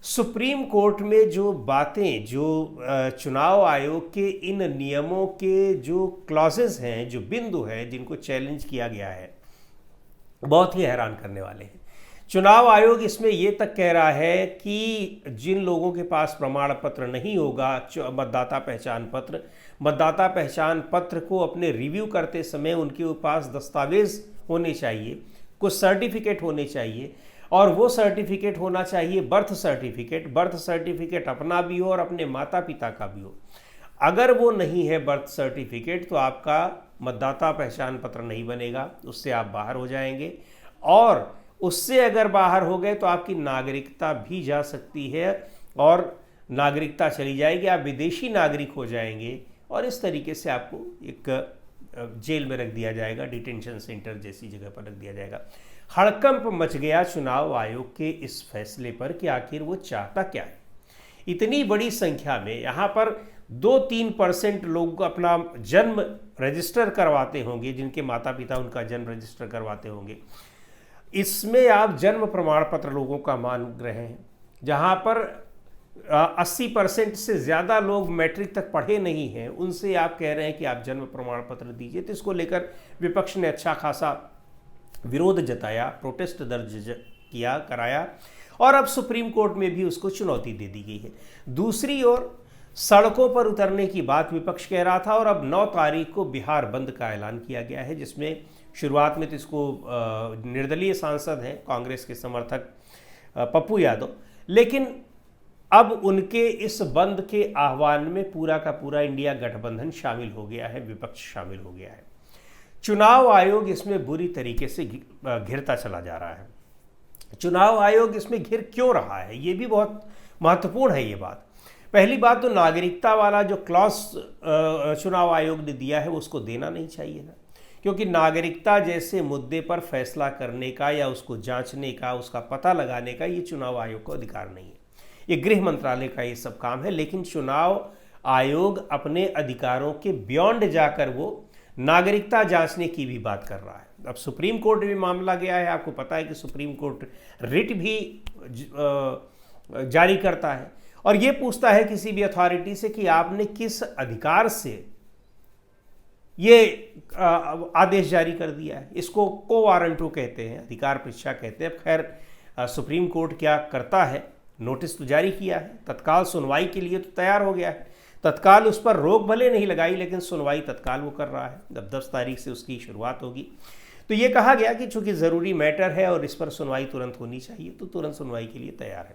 Supreme court में जो बातें, जो चुनाव आयोग के इन नियमों के जो क्लॉजेस हैं, जो बिंदु हैं जिनको चैलेंज किया गया है, बहुत ही हैरान करने वाले हैं। चुनाव आयोग इसमें ये तक कह रहा है कि जिन लोगों के पास प्रमाण पत्र नहीं होगा, मतदाता पहचान पत्र को अपने रिव्यू करते समय उनके पास दस्तावेज होने चाहिए, कुछ सर्टिफिकेट होने चाहिए, और वो सर्टिफिकेट होना चाहिए बर्थ सर्टिफिकेट अपना भी हो और अपने माता पिता का भी हो। अगर वो नहीं है बर्थ सर्टिफिकेट तो आपका मतदाता पहचान पत्र नहीं बनेगा, उससे आप बाहर हो जाएंगे, और उससे अगर बाहर हो गए तो आपकी नागरिकता भी जा सकती है और नागरिकता चली जाएगी, आप विदेशी नागरिक हो जाएंगे और इस तरीके से आपको एक जेल में रख दिया जाएगा, डिटेंशन सेंटर जैसी जगह पर रख दिया जाएगा। हड़कंप मच गया चुनाव आयोग के इस फैसले पर कि आखिर वो चाहता क्या है। इतनी बड़ी संख्या में यहाँ पर 2-3% लोग अपना जन्म रजिस्टर करवाते होंगे, जिनके माता पिता उनका जन्म रजिस्टर करवाते होंगे। इसमें आप जन्म प्रमाण पत्र लोगों का मांग रहे हैं, जहाँ पर 80% से ज़्यादा लोग मैट्रिक तक पढ़े नहीं हैं, उनसे आप कह रहे हैं कि आप जन्म प्रमाण पत्र दीजिए। तो इसको लेकर विपक्ष ने अच्छा खासा विरोध जताया, प्रोटेस्ट दर्ज कराया, और अब सुप्रीम कोर्ट में भी उसको चुनौती दे दी गई है। दूसरी ओर सड़कों पर उतरने की बात विपक्ष कह रहा था और अब 9 तारीख को बिहार बंद का ऐलान किया गया है, जिसमें शुरुआत में तो इसको निर्दलीय सांसद हैं कांग्रेस के समर्थक पप्पू यादव, लेकिन अब उनके इस बंद के आह्वान में पूरा का पूरा इंडिया गठबंधन शामिल हो गया है, विपक्ष शामिल हो गया है। चुनाव आयोग इसमें बुरी तरीके से घिरता चला जा रहा है। चुनाव आयोग इसमें घिर क्यों रहा है, ये भी बहुत महत्वपूर्ण है ये बात। पहली बात तो नागरिकता वाला जो क्लॉज चुनाव आयोग ने दिया है उसको देना नहीं चाहिए ना, क्योंकि नागरिकता जैसे मुद्दे पर फैसला करने का या उसको जांचने का, उसका पता लगाने का ये चुनाव आयोग को अधिकार नहीं है। ये गृह मंत्रालय का ये सब काम है, लेकिन चुनाव आयोग अपने अधिकारों के बियॉन्ड जाकर वो नागरिकता जांचने की भी बात कर रहा है। अब सुप्रीम कोर्ट में मामला गया है, आपको पता है कि सुप्रीम कोर्ट रिट भी जारी करता है और ये पूछता है किसी भी अथॉरिटी से कि आपने किस अधिकार से ये आदेश जारी कर दिया है। इसको को वारंटो कहते हैं, अधिकार परीक्षा कहते हैं। खैर सुप्रीम कोर्ट क्या करता है, नोटिस तो जारी किया है, तत्काल सुनवाई के लिए तो तैयार हो गया है, तत्काल उस पर रोक भले नहीं लगाई लेकिन सुनवाई तत्काल वो कर रहा है। जब 10 तारीख से उसकी शुरुआत होगी तो ये कहा गया कि चूंकि ज़रूरी मैटर है और इस पर सुनवाई तुरंत होनी चाहिए, तो तुरंत सुनवाई के लिए तैयार है।